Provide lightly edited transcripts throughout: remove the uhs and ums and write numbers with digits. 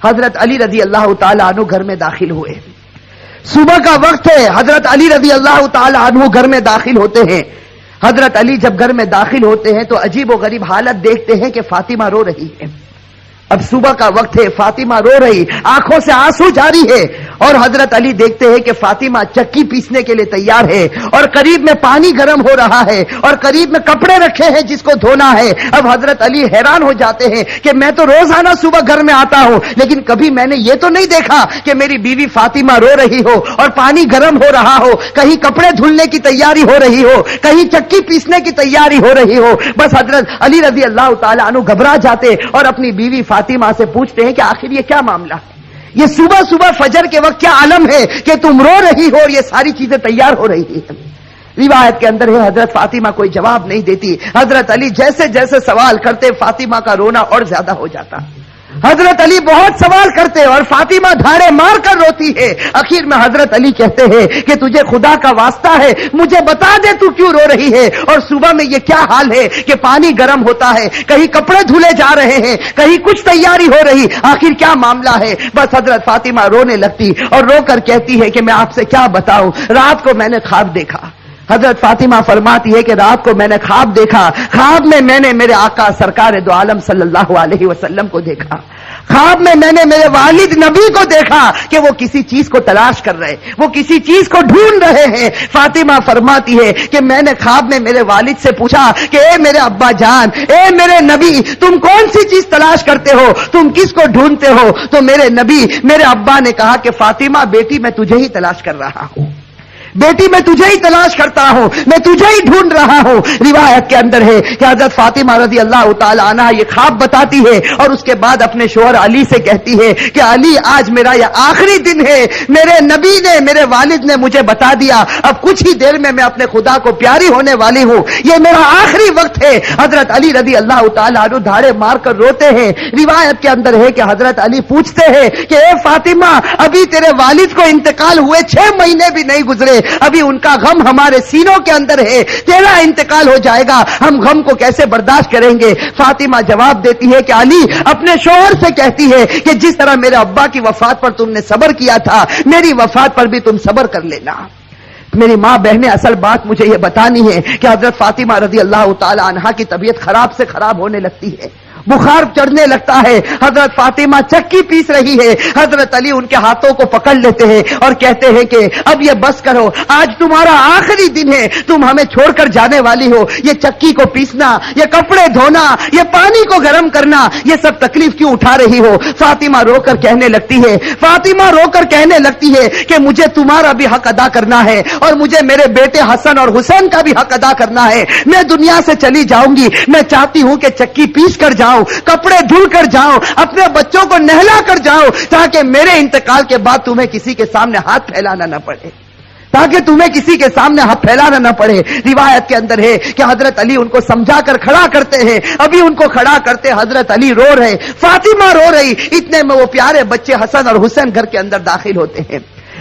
حضرت علی رضی اللہ تعالی عنہ گھر میں داخل ہوئے. صبح کا وقت ہے. حضرت علی رضی اللہ تعالی عنہ گھر میں داخل ہوتے ہیں. حضرت علی جب گھر میں داخل ہوتے ہیں تو عجیب و غریب حالت دیکھتے ہیں کہ فاطمہ رو رہی ہے. اب صبح کا وقت ہے, فاطمہ رو رہی, آنکھوں سے آنسو جاری ہے, اور حضرت علی دیکھتے ہیں کہ فاطمہ چکی پیسنے کے لیے تیار ہے, اور قریب میں پانی گرم ہو رہا ہے, اور قریب میں کپڑے رکھے ہیں جس کو دھونا ہے. اب حضرت علی حیران ہو جاتے ہیں کہ میں تو روزانہ صبح گھر میں آتا ہوں, لیکن کبھی میں نے یہ تو نہیں دیکھا کہ میری بیوی فاطمہ رو رہی ہو اور پانی گرم ہو رہا ہو, کہیں کپڑے دھلنے کی تیاری ہو رہی ہو, کہیں چکی پیسنے کی تیاری ہو رہی ہو. بس حضرت علی رضی اللہ تعالی عنہ گھبرا جاتے اور اپنی بیوی فاطمہ سے پوچھتے ہیں کہ آخر یہ کیا معاملہ ہے, یہ صبح صبح فجر کے وقت کیا عالم ہے کہ تم رو رہی ہو اور یہ ساری چیزیں تیار ہو رہی ہیں. روایت کے اندر ہے حضرت فاطمہ کوئی جواب نہیں دیتی. حضرت علی جیسے جیسے سوال کرتے فاطمہ کا رونا اور زیادہ ہو جاتا. حضرت علی بہت سوال کرتے اور فاطمہ دھاڑے مار کر روتی ہے. آخر میں حضرت علی کہتے ہیں کہ تجھے خدا کا واسطہ ہے, مجھے بتا دے تو کیوں رو رہی ہے, اور صبح میں یہ کیا حال ہے کہ پانی گرم ہوتا ہے, کہیں کپڑے دھلے جا رہے ہیں, کہیں کچھ تیاری ہو رہی, آخر کیا معاملہ ہے. بس حضرت فاطمہ رونے لگتی اور رو کر کہتی ہے کہ میں آپ سے کیا بتاؤں, رات کو میں نے خواب دیکھا. حضرت فاطمہ فرماتی ہے کہ رات کو میں نے خواب دیکھا, خواب میں میں نے میرے آقا سرکار دو عالم صلی اللہ علیہ وسلم کو دیکھا, خواب میں میں نے میرے والد نبی کو دیکھا کہ وہ کسی چیز کو تلاش کر رہے, وہ کسی چیز کو ڈھونڈ رہے ہیں. فاطمہ فرماتی ہے کہ میں نے خواب میں میرے والد سے پوچھا کہ اے میرے ابا جان, اے میرے نبی, تم کون سی چیز تلاش کرتے ہو, تم کس کو ڈھونڈتے ہو؟ تو میرے نبی, میرے ابا نے کہا کہ فاطمہ بیٹی میں تجھے ہی تلاش کر رہا ہوں, بیٹی میں تجھے ہی تلاش کرتا ہوں, میں تجھے ہی ڈھونڈ رہا ہوں. روایت کے اندر ہے کہ حضرت فاطمہ رضی اللہ تعالی عنہا یہ خواب بتاتی ہے اور اس کے بعد اپنے شوہر علی سے کہتی ہے کہ علی, آج میرا یہ آخری دن ہے, میرے نبی نے, میرے والد نے مجھے بتا دیا, اب کچھ ہی دیر میں اپنے خدا کو پیاری ہونے والی ہوں, یہ میرا آخری وقت ہے. حضرت علی رضی اللہ تعالی عنہ دھاڑے مار کر روتے ہیں. روایت کے اندر ہے کہ حضرت علی پوچھتے ہیں کہ اے فاطمہ, ابھی تیرے والد کو انتقال ہوئے 6 مہینے بھی نہیں گزرے, ابھی ان کا غم ہمارے سینوں کے اندر ہے, تیرا انتقال ہو جائے گا, ہم غم کو کیسے برداشت کریں گے. فاطمہ جواب دیتی ہے کہ علی اپنے شوہر سے کہتی ہے کہ جس طرح میرے ابا کی وفات پر تم نے صبر کیا تھا, میری وفات پر بھی تم صبر کر لینا. میری ماں بہنیں, اصل بات مجھے یہ بتانی ہے کہ حضرت فاطمہ رضی اللہ تعالی عنہا کی طبیعت خراب سے خراب ہونے لگتی ہے, بخار چڑھنے لگتا ہے. حضرت فاطمہ چکی پیس رہی ہے, حضرت علی ان کے ہاتھوں کو پکڑ لیتے ہیں اور کہتے ہیں کہ اب یہ بس کرو, آج تمہارا آخری دن ہے, تم ہمیں چھوڑ کر جانے والی ہو, یہ چکی کو پیسنا, یہ کپڑے دھونا, یہ پانی کو گرم کرنا, یہ سب تکلیف کیوں اٹھا رہی ہو. فاطمہ رو کر کہنے لگتی ہے, فاطمہ رو کر کہنے لگتی ہے کہ مجھے تمہارا بھی حق ادا کرنا ہے اور مجھے میرے بیٹے حسن اور حسین کا بھی حق ادا کرنا ہے. میں دنیا سے چلی جاؤں گی, میں چاہتی ہوں کہ چکی پیس کر جاؤں, کپڑے دھل کر جاؤں, اپنے بچوں کو نہلا کر جاؤں, تاکہ میرے انتقال کے بعد تمہیں کسی کے سامنے ہاتھ پھیلانا نہ پڑے, تاکہ تمہیں کسی کے سامنے ہاتھ پھیلانا نہ پڑے. روایت کے اندر ہے کہ حضرت علی ان کو سمجھا کر کھڑا کرتے ہیں, ابھی ان کو کھڑا کرتے حضرت علی رو رہے, فاطمہ رو رہی, اتنے میں وہ پیارے بچے حسن اور حسین گھر کے اندر داخل ہوتے ہیں.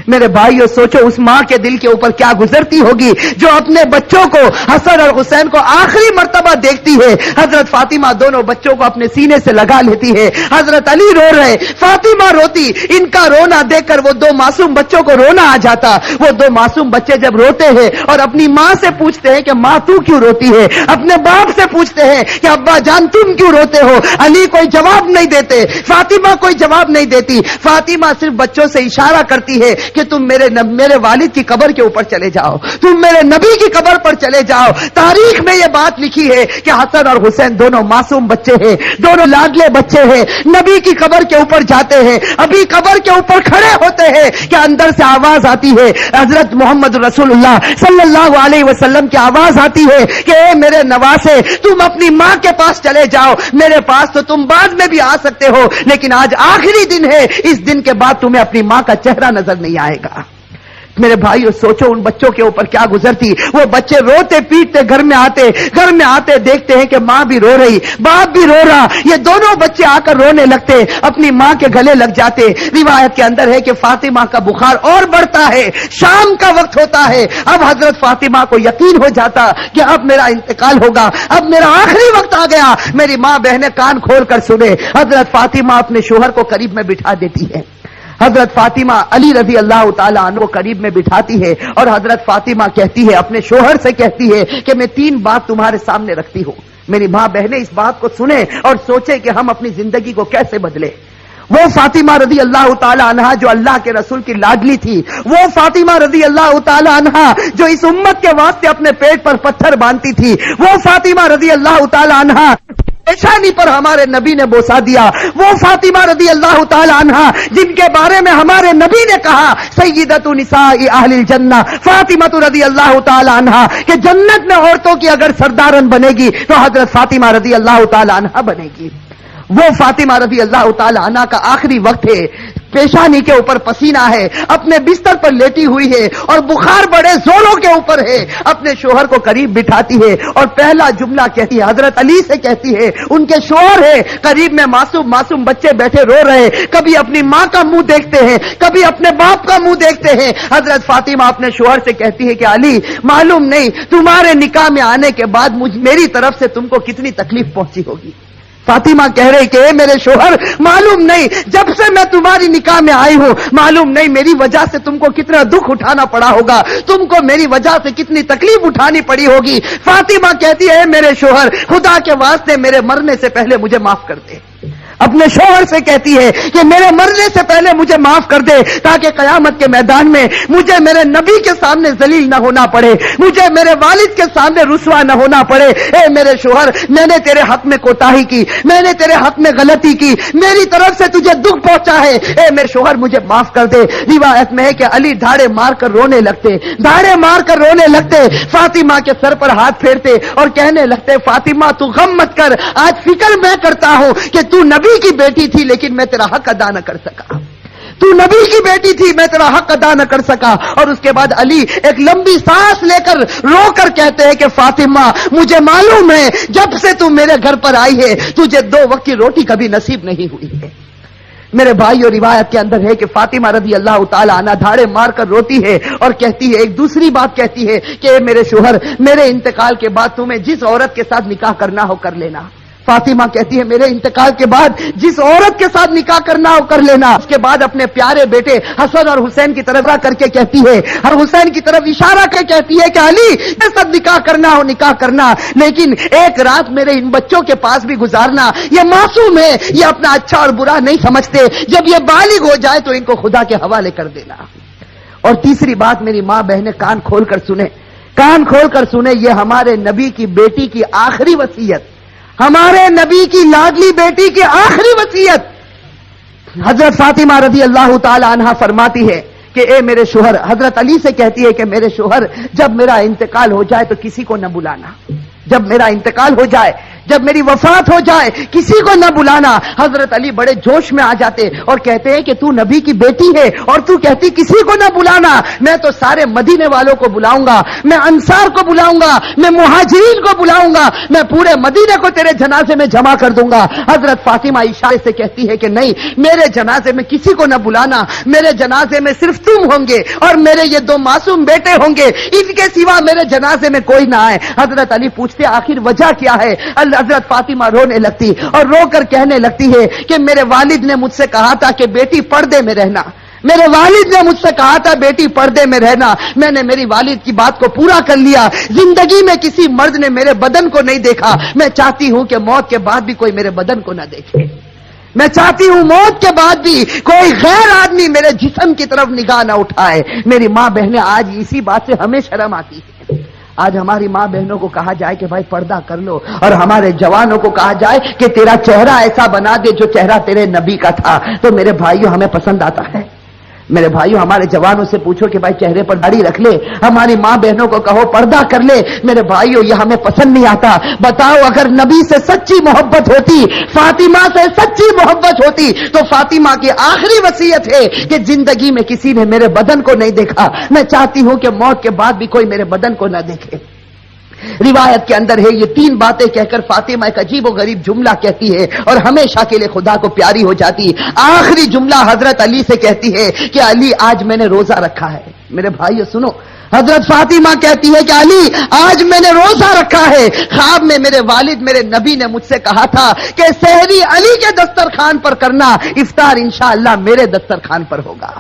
میرے بھائیو, سوچو اس ماں کے دل کے اوپر کیا گزرتی ہوگی جو اپنے بچوں کو, حسن اور حسین کو آخری مرتبہ دیکھتی ہے. حضرت فاطمہ دونوں بچوں کو اپنے سینے سے لگا لیتی ہے, حضرت علی رو رہے, فاطمہ روتی. ان کا رونا دیکھ کر وہ 2 معصوم بچوں کو رونا آ جاتا. وہ 2 معصوم بچے جب روتے ہیں اور اپنی ماں سے پوچھتے ہیں کہ ماں تو کیوں روتی ہے, اپنے باپ سے پوچھتے ہیں کہ ابا جان تم کیوں روتے ہو, علی کوئی جواب نہیں دیتے, فاطمہ کوئی جواب نہیں دیتی. فاطمہ صرف بچوں سے اشارہ کرتی ہے کہ تم میرے والد کی قبر کے اوپر چلے جاؤ, تم میرے نبی کی قبر پر چلے جاؤ. تاریخ میں یہ بات لکھی ہے کہ حسن اور حسین دونوں معصوم بچے ہیں, دونوں لاڈلے بچے ہیں, نبی کی قبر کے اوپر جاتے ہیں, ابھی قبر کے اوپر کھڑے ہوتے ہیں کہ اندر سے آواز آتی ہے, حضرت محمد رسول اللہ صلی اللہ علیہ وسلم کی آواز آتی ہے کہ اے میرے نواسے, تم اپنی ماں کے پاس چلے جاؤ, میرے پاس تو تم بعد میں بھی آ سکتے ہو, لیکن آج آخری دن ہے, اس دن کے بعد تمہیں اپنی ماں کا چہرہ نظر نہیں آئے گا. میرے بھائیو سوچو ان بچوں کے اوپر کیا گزرتی. وہ بچے روتے پیٹتے گھر میں آتے دیکھتے ہیں کہ ماں بھی رو رہی, باپ بھی رو رہا. یہ دونوں بچے آ کر رونے لگتے, اپنی ماں کے گلے لگ جاتے. روایت کے اندر ہے کہ فاطمہ کا بخار اور بڑھتا ہے. شام کا وقت ہوتا ہے. اب حضرت فاطمہ کو یقین ہو جاتا کہ اب میرا انتقال ہوگا, اب میرا آخری وقت آ گیا. میری ماں بہنیں کان کھول کر سنے. حضرت فاطمہ اپنے شوہر کو قریب میں بٹھا دیتی ہے. حضرت فاطمہ علی رضی اللہ تعالیٰ عنہ کو قریب میں بٹھاتی ہے اور حضرت فاطمہ کہتی ہے, اپنے شوہر سے کہتی ہے کہ میں 3 بات تمہارے سامنے رکھتی ہوں. میری ماں بہنیں اس بات کو سنیں اور سوچیں کہ ہم اپنی زندگی کو کیسے بدلیں. وہ فاطمہ رضی اللہ تعالی عنہا جو اللہ کے رسول کی لاڈلی تھی, وہ فاطمہ رضی اللہ تعالی عنہا جو اس امت کے واسطے اپنے پیٹ پر پتھر باندھتی تھی, وہ فاطمہ رضی اللہ تعالی عنہا پیشانی پر ہمارے نبی نے بوسا دیا, وہ فاطمہ رضی اللہ تعالی عنہا جن کے بارے میں ہمارے نبی نے کہا سیدۃ نساء اہل الجنہ فاطمہ رضی اللہ تعالی عنہا کہ جنت میں عورتوں کی اگر سردارن بنے گی تو حضرت فاطمہ رضی اللہ تعالی عنہا بنے گی. وہ فاطمہ رضی اللہ تعالی عنہا کا آخری وقت ہے, پیشانی کے اوپر پسینہ ہے, اپنے بستر پر لیٹی ہوئی ہے اور بخار بڑے زوروں کے اوپر ہے. اپنے شوہر کو قریب بٹھاتی ہے اور پہلا جملہ کہتی ہے, حضرت علی سے کہتی ہے, ان کے شوہر ہے قریب میں, معصوم بچے بیٹھے رو رہے, کبھی اپنی ماں کا منہ دیکھتے ہیں, کبھی اپنے باپ کا منہ دیکھتے ہیں. حضرت فاطمہ اپنے شوہر سے کہتی ہے کہ علی معلوم نہیں تمہارے نکاح میں آنے کے بعد میری طرف سے تم کو کتنی تکلیف پہنچی ہوگی. فاطمہ کہہ رہی کہ اے میرے شوہر معلوم نہیں جب سے میں تمہاری نکاح میں آئی ہوں معلوم نہیں میری وجہ سے تم کو کتنا دکھ اٹھانا پڑا ہوگا, تم کو میری وجہ سے کتنی تکلیف اٹھانی پڑی ہوگی. فاطمہ کہتی ہے اے میرے شوہر خدا کے واسطے میرے مرنے سے پہلے مجھے معاف کر دے. اپنے شوہر سے کہتی ہے کہ میرے مرنے سے پہلے مجھے معاف کر دے تاکہ قیامت کے میدان میں مجھے میرے نبی کے سامنے ذلیل نہ ہونا پڑے, مجھے میرے والد کے سامنے رسوا نہ ہونا پڑے. اے میرے شوہر میں نے تیرے حق میں کوتاہی کی, میں نے تیرے حق میں غلطی کی, میری طرف سے تجھے دکھ پہنچا ہے, اے میرے شوہر مجھے معاف کر دے. روایت میں ہے کہ علی دھاڑے مار کر رونے لگتے, فاطمہ کے سر پر ہاتھ پھیرتے اور کہنے لگتے فاطمہ تو غم مت کر, آج فکر میں کرتا ہوں کہ تو نبی کی بیٹی تھی لیکن میں تیرا حق ادا نہ کر سکا, تو نبی کی بیٹی تھی میں تیرا حق ادا نہ کر سکا. اور اس کے بعد علی ایک لمبی سانس لے کر رو کر کہتے ہیں کہ فاطمہ مجھے معلوم ہے جب سے تو میرے گھر پر آئی ہے تجھے 2 وقت کی روٹی کبھی نصیب نہیں ہوئی ہے. میرے بھائیو روایت کے اندر ہے کہ فاطمہ رضی اللہ تعالی عنہا دھاڑے مار کر روتی ہے اور کہتی ہے, ایک دوسری بات کہتی ہے کہ اے میرے شوہر میرے انتقال کے بعد تمہیں جس عورت کے ساتھ نکاح کرنا ہو کر لینا. فاطمہ کہتی ہے میرے انتقال کے بعد جس عورت کے ساتھ نکاح کرنا ہو کر لینا. اس کے بعد اپنے پیارے بیٹے حسن اور حسین کی طرف کر کے کہتی ہے, اور حسین کی طرف اشارہ کر کہتی ہے کہ علی کے ساتھ نکاح کرنا ہو نکاح کرنا, لیکن ایک رات میرے ان بچوں کے پاس بھی گزارنا. یہ معصوم ہے, یہ اپنا اچھا اور برا نہیں سمجھتے, جب یہ بالغ ہو جائے تو ان کو خدا کے حوالے کر دینا. اور تیسری بات میری ماں بہنیں کان کھول کر سنیں, یہ ہمارے نبی کی بیٹی کی آخری وصیت, ہمارے نبی کی لاڈلی بیٹی کی آخری وصیت. حضرت فاطمہ رضی اللہ تعالی عنہا فرماتی ہے کہ اے میرے شوہر, حضرت علی سے کہتی ہے کہ میرے شوہر جب میرا انتقال ہو جائے تو کسی کو نہ بلانا, جب میرا انتقال ہو جائے, جب میری وفات ہو جائے کسی کو نہ بلانا. حضرت علی بڑے جوش میں آ جاتے اور کہتے ہیں کہ تو نبی کی بیٹی ہے اور تو کہتی کسی کو نہ بلانا, میں تو سارے مدینے والوں کو بلاؤں گا, میں انصار کو بلاؤں گا, میں مہاجرین کو بلاؤں گا, میں پورے مدینے کو تیرے جنازے میں جمع کر دوں گا. حضرت فاطمہ اشارے سے کہتی ہے کہ نہیں, میرے جنازے میں کسی کو نہ بلانا, میرے جنازے میں صرف تم ہوں گے اور میرے یہ 2 معصوم بیٹے ہوں گے, ان کے سوا میرے جنازے میں کوئی نہ آئے. حضرت علی پوچھتے آخر وجہ کیا ہے؟ حضرت فاطمہ رونے لگتی اور رو کر کہنے لگتی ہے کہ میرے والد نے مجھ سے کہا تھا کہ بیٹی پردے میں رہنا, میرے والد نے مجھ سے کہا تھا بیٹی پردے میں رہنا, میں نے میری والد کی بات کو پورا کر لیا. زندگی میں کسی مرد نے میرے بدن کو نہیں دیکھا, میں چاہتی ہوں کہ موت کے بعد بھی کوئی میرے بدن کو نہ دیکھے, میں چاہتی ہوں موت کے بعد بھی کوئی غیر آدمی میرے جسم کی طرف نگاہ نہ اٹھائے. میری ماں بہنیں آج اسی بات سے ہمیں شرم آتی ہے. آج ہماری ماں بہنوں کو کہا جائے کہ بھائی پردہ کر لو, اور ہمارے جوانوں کو کہا جائے کہ تیرا چہرہ ایسا بنا دے جو چہرہ تیرے نبی کا تھا, تو میرے بھائیوں ہمیں پسند آتا ہے؟ میرے بھائیو ہمارے جوانوں سے پوچھو کہ بھائی چہرے پر داڑھی رکھ لے، ہماری ماں بہنوں کو کہو پردہ کر لے، میرے بھائیو یہ ہمیں پسند نہیں آتا۔ بتاؤ اگر نبی سے سچی محبت ہوتی، فاطمہ سے سچی محبت ہوتی تو فاطمہ کی آخری وصیت ہے کہ زندگی میں کسی نے میرے بدن کو نہیں دیکھا، میں چاہتی ہوں کہ موت کے بعد بھی کوئی میرے بدن کو نہ دیکھے۔ روایت کے اندر ہے یہ تین باتیں کہہ کر فاطمہ ایک عجیب و غریب جملہ کہتی ہے اور ہمیشہ کے لیے خدا کو پیاری ہو جاتی۔ آخری جملہ حضرت علی سے کہتی ہے کہ علی آج میں نے روزہ رکھا ہے۔ میرے بھائیو سنو، حضرت فاطمہ کہتی ہے کہ علی آج میں نے روزہ رکھا ہے، خواب میں میرے والد میرے نبی نے مجھ سے کہا تھا کہ سحری علی کے دسترخوان پر کرنا، افطار انشاءاللہ میرے دسترخوان پر ہوگا۔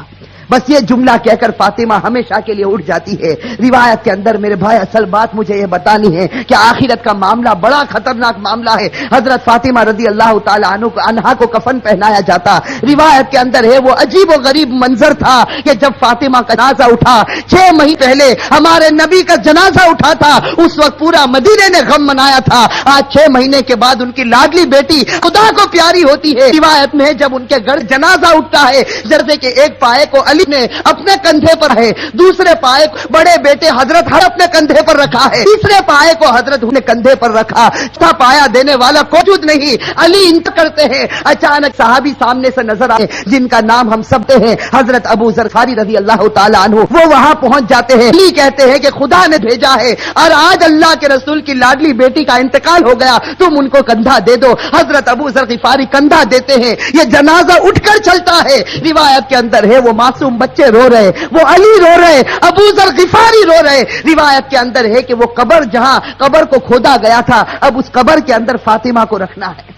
بس یہ جملہ کہہ کر فاطمہ ہمیشہ کے لیے اٹھ جاتی ہے۔ روایت کے اندر میرے بھائی اصل بات مجھے یہ بتانی ہے کہ آخرت کا معاملہ بڑا خطرناک معاملہ ہے۔ حضرت فاطمہ رضی اللہ تعالی عنہا کو کفن پہنایا جاتا۔ روایت کے اندر ہے وہ عجیب و غریب منظر تھا کہ جب فاطمہ کا جنازہ اٹھا، 6 مہینے پہلے ہمارے نبی کا جنازہ اٹھا تھا، اس وقت پورا مدینے نے غم منایا تھا۔ آج 6 مہینے کے بعد ان کی لاڈلی بیٹی خدا کو پیاری ہوتی ہے۔ روایت میں جب ان کے گھر جنازہ اٹھتا ہے، جردے کے ایک پائے کو علی نے اپنے کندھے پر ہے، دوسرے پائے بڑے بیٹے حضرت ہر اپنے کندھے پر رکھا ہے، تیسرے پائے کو حضرت نے کندھے پر رکھا، چوتھا پایا دینے والا موجود نہیں، علی انتقال کرتے ہیں۔ اچانک صحابی سامنے سے نظر آئے جن کا نام ہم سب ہیں، حضرت ابو ذر غفاری رضی اللہ تعالی عنہ، وہ وہاں پہنچ جاتے ہیں۔ علی کہتے ہیں کہ خدا نے بھیجا ہے اور آج اللہ کے رسول کی لاڈلی بیٹی کا انتقال ہو گیا، تم ان کو کندھا دے دو۔ حضرت ابو ذر غفاری کندھا دیتے ہیں، یہ جنازہ اٹھ کر چلتا ہے۔ روایت کے اندر ہے وہ معصوم بچے رو رہے، وہ علی رو رہے، ابو ذر غفاری رو رہے۔ روایت کے اندر ہے کہ وہ قبر جہاں قبر کو کھودا گیا تھا، اب اس قبر کے اندر فاطمہ کو رکھنا ہے۔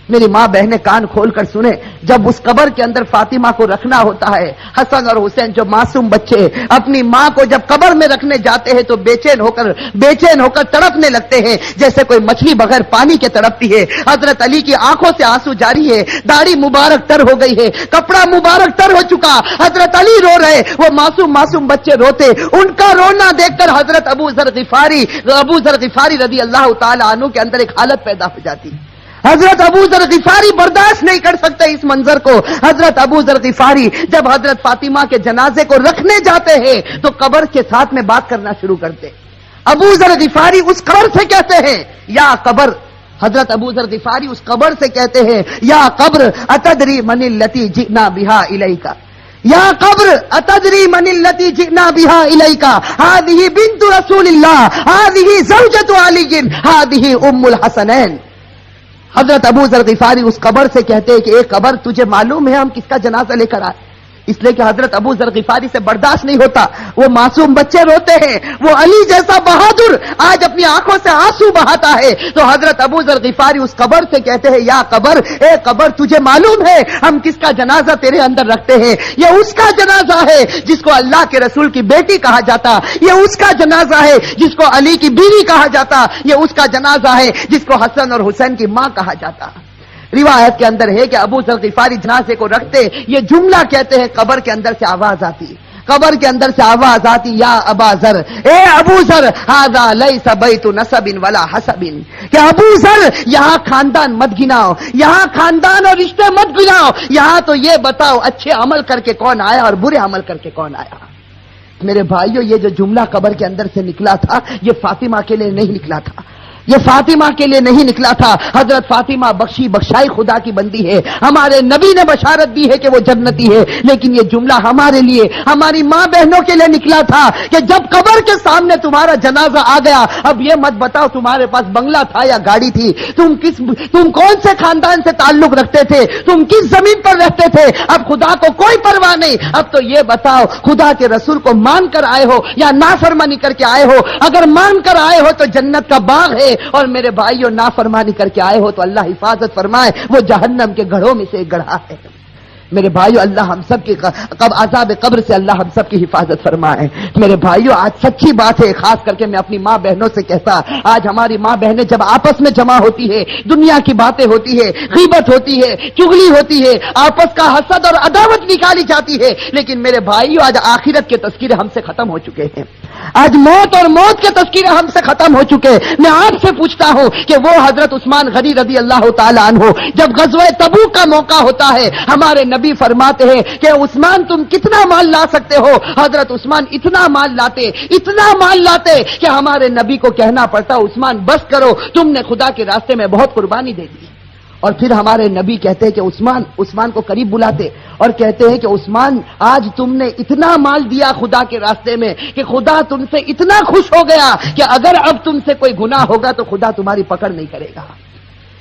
میری ماں بہنیں کان کھول کر سنیں، جب اس قبر کے اندر فاطمہ کو رکھنا ہوتا ہے، حسن اور حسین جو معصوم بچے اپنی ماں کو جب قبر میں رکھنے جاتے ہیں تو بے چین ہو کر تڑپنے لگتے ہیں جیسے کوئی مچھلی بغیر پانی کے تڑپتی ہے۔ حضرت علی کی آنکھوں سے آنسو جاری ہے، داڑھی مبارک تر ہو گئی ہے، کپڑا مبارک تر ہو چکا، حضرت علی رو رہے، وہ معصوم بچے روتے۔ ان کا رونا دیکھ کر حضرت ابو ذر غفاری رضی اللہ تعالی عنہ کے اندر ایک حالت پیدا ہو جاتی۔ حضرت ابو ذر غفاری برداشت نہیں کر سکتے اس منظر کو۔ حضرت ابو ذر غفاری جب حضرت فاطمہ کے جنازے کو رکھنے جاتے ہیں تو قبر کے ساتھ میں بات کرنا شروع کرتے۔ ابو ذر غفاری اس قبر سے کہتے ہیں یا قبر، حضرت ابو ذر غفاری اس قبر سے کہتے ہیں یا قبر اتدری من التی جئنا بہا الیک، یا قبر اتدری من التی جئنا بہا الیک، ہذہ بنت رسول اللہ، ہذہ زوجۃ علی، ہذہ ام الحسنین۔ حضرت ابو ذر غفاری اس قبر سے کہتے ہیں کہ اے قبر تجھے معلوم ہے ہم کس کا جنازہ لے کر آئے؟ اس لیے کہ حضرت ابو ذر غفاری سے برداشت نہیں ہوتا، وہ معصوم بچے روتے ہیں، وہ علی جیسا بہادر آج اپنی آنکھوں سے آنسو بہاتا ہے، تو حضرت ابو ذر غفاری اس قبر سے کہتے ہیں یا قبر، اے قبر تجھے معلوم ہے ہم کس کا جنازہ تیرے اندر رکھتے ہیں؟ یہ اس کا جنازہ ہے جس کو اللہ کے رسول کی بیٹی کہا جاتا، یہ اس کا جنازہ ہے جس کو علی کی بیوی کہا جاتا، یہ اس کا جنازہ ہے جس کو حسن اور حسین کی ماں کہا جاتا۔ روایت کے اندر ہے کہ ابو ذر غفاری جنازے کو رکھتے، یہ جملہ کہتے ہیں، قبر کے اندر سے آواز آتی، قبر کے اندر سے آواز آتی یا ابا ذر، اے ابو ذر، ھذا لیس بیت نسب ولا حسب، کہ ابو ذر یہاں خاندان مت گناؤ، یہاں خاندان اور رشتے مت گناؤ، یہاں تو یہ بتاؤ اچھے عمل کر کے کون آیا اور برے عمل کر کے کون آیا۔ میرے بھائیو یہ جو جملہ قبر کے اندر سے نکلا تھا یہ فاطمہ کے لیے نہیں نکلا تھا، یہ فاطمہ کے لیے نہیں نکلا تھا۔ حضرت فاطمہ بخشائی خدا کی بندی ہے، ہمارے نبی نے بشارت دی ہے کہ وہ جنتی ہے، لیکن یہ جملہ ہمارے لیے، ہماری ماں بہنوں کے لیے نکلا تھا کہ جب قبر کے سامنے تمہارا جنازہ آ گیا، اب یہ مت بتاؤ تمہارے پاس بنگلہ تھا یا گاڑی تھی، تم کون سے خاندان سے تعلق رکھتے تھے، تم کس زمین پر رہتے تھے، اب خدا کو کوئی پرواہ نہیں، اب تو یہ بتاؤ خدا کے رسول کو مان کر آئے ہو یا نافرمانی کر کے آئے ہو؟ اگر مان کر آئے ہو تو جنت کا باغ ہے، اور میرے بھائیوں نافرمانی کر کے آئے ہو تو اللہ حفاظت فرمائے، وہ جہنم کے گڑھوں میں سے ایک گڑھا ہے۔ میرے بھائیو اللہ ہم سب کی عذاب قبر سے اللہ ہم سب کی حفاظت فرمائے۔ میرے بھائیو آج سچی بات ہے، خاص کر کے میں اپنی ماں بہنوں سے کہتا، آج ہماری ماں بہنیں جب آپس میں جمع ہوتی ہے، دنیا کی باتیں ہوتی ہے، غیبت ہوتی ہے، چغلی ہوتی ہے، آپس کا حسد اور عداوت نکالی جاتی ہے، لیکن میرے بھائیو آج آخرت کے تذکرے ہم سے ختم ہو چکے ہیں، آج موت اور موت کے تذکرے ہم سے ختم ہو چکے۔ میں آپ سے پوچھتا ہوں کہ وہ حضرت عثمان غنی رضی اللہ تعالی عنہ جب غزوہ تبوک کا موقع ہوتا ہے، ہمارے نبی فرماتے ہیں کہ عثمان تم کتنا مال لا سکتے ہو؟ حضرت عثمان اتنا مال لاتے کہ ہمارے نبی کو کہنا پڑتا عثمان بس کرو، تم نے خدا کے راستے میں بہت قربانی دے دی۔ اور پھر ہمارے نبی کہتے ہیں کہ عثمان کو قریب بلاتے اور کہتے ہیں کہ عثمان آج تم نے اتنا مال دیا خدا کے راستے میں کہ خدا تم سے اتنا خوش ہو گیا کہ اگر اب تم سے کوئی گناہ ہوگا تو خدا تمہاری پکڑ نہیں کرے گا۔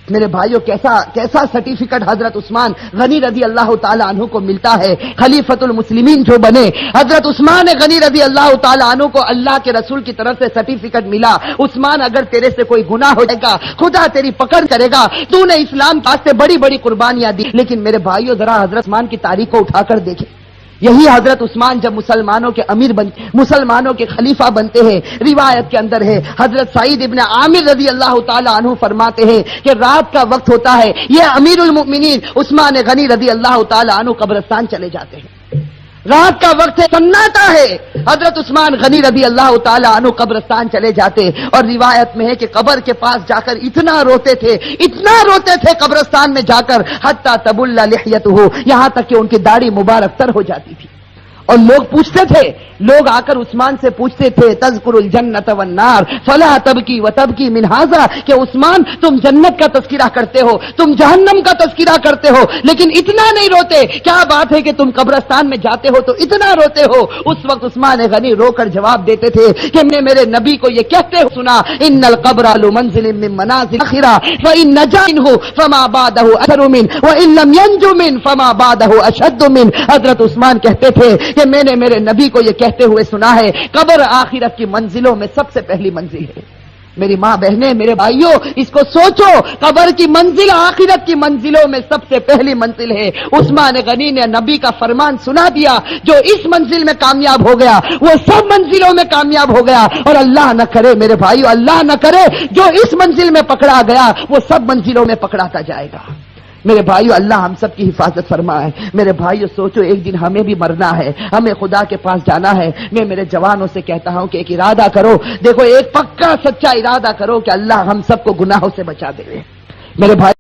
میرے بھائیوں کیسا سرٹیفکیٹ حضرت عثمان غنی رضی اللہ تعالی عنہ کو ملتا ہے، خلیفۃ المسلمین جو بنے۔ حضرت عثمان غنی رضی اللہ تعالی عنہ کو اللہ کے رسول کی طرف سے سرٹیفکیٹ ملا، عثمان اگر تیرے سے کوئی گناہ ہو جائے گا خدا تیری پکڑ کرے گا، تو نے اسلام واسطے بڑی بڑی قربانیاں دی۔ لیکن میرے بھائیوں ذرا حضرت عثمان کی تاریخ کو اٹھا کر دیکھیں، یہی حضرت عثمان جب مسلمانوں کے امیر مسلمانوں کے خلیفہ بنتے ہیں، روایت کے اندر ہے حضرت سعید ابن عامر رضی اللہ تعالی عنہ فرماتے ہیں کہ رات کا وقت ہوتا ہے، یہ امیر المؤمنین عثمان غنی رضی اللہ تعالی عنہ قبرستان چلے جاتے ہیں، رات کا وقت ہے، سناٹا ہے، حضرت عثمان غنی رضی اللہ تعالی عنہ قبرستان چلے جاتے اور روایت میں ہے کہ قبر کے پاس جا کر اتنا روتے تھے قبرستان میں جا کر حتی تبل لحیتہ، یہاں تک کہ ان کی داڑھی مبارک تر ہو جاتی تھی۔ اور لوگ پوچھتے تھے، لوگ آ کر عثمان سے پوچھتے تھے تذکر الجنت والنار فلا تبکی وتبکی من ھذا، کہ عثمان تم جنت کا تذکرہ کرتے ہو، تم جہنم کا تذکرہ کرتے ہو، لیکن اتنا نہیں روتے، کیا بات ہے کہ تم قبرستان میں جاتے ہو تو اتنا روتے ہو؟ اس وقت عثمان غنی رو کر جواب دیتے تھے کہ میں نے میرے نبی کو یہ کہتے ہو سنا، ان القبر لمنزل من منازل الاخرہ فان نجا منه فما بعده اثر من وان لم ينج من فما بعده اشد من۔ حضرت عثمان کہتے تھے کہ میں نے میرے نبی کو یہ کہتے ہوئے سنا ہے قبر آخرت کی منزلوں میں سب سے پہلی منزل ہے۔ میری ماں بہنیں، میرے بھائیوں، اس کو سوچو، قبر کی منزل آخرت کی منزلوں میں سب سے پہلی منزل ہے۔ عثمان غنی نے نبی کا فرمان سنا دیا، جو اس منزل میں کامیاب ہو گیا وہ سب منزلوں میں کامیاب ہو گیا، اور اللہ نہ کرے میرے بھائیوں، اللہ نہ کرے جو اس منزل میں پکڑا گیا وہ سب منزلوں میں پکڑاتا جائے گا۔ میرے بھائیو اللہ ہم سب کی حفاظت فرمائے۔ میرے بھائیو سوچو، ایک دن ہمیں بھی مرنا ہے، ہمیں خدا کے پاس جانا ہے۔ میں میرے جوانوں سے کہتا ہوں کہ ایک ارادہ کرو، دیکھو ایک پکا سچا ارادہ کرو کہ اللہ ہم سب کو گناہوں سے بچا دے۔ میرے بھائی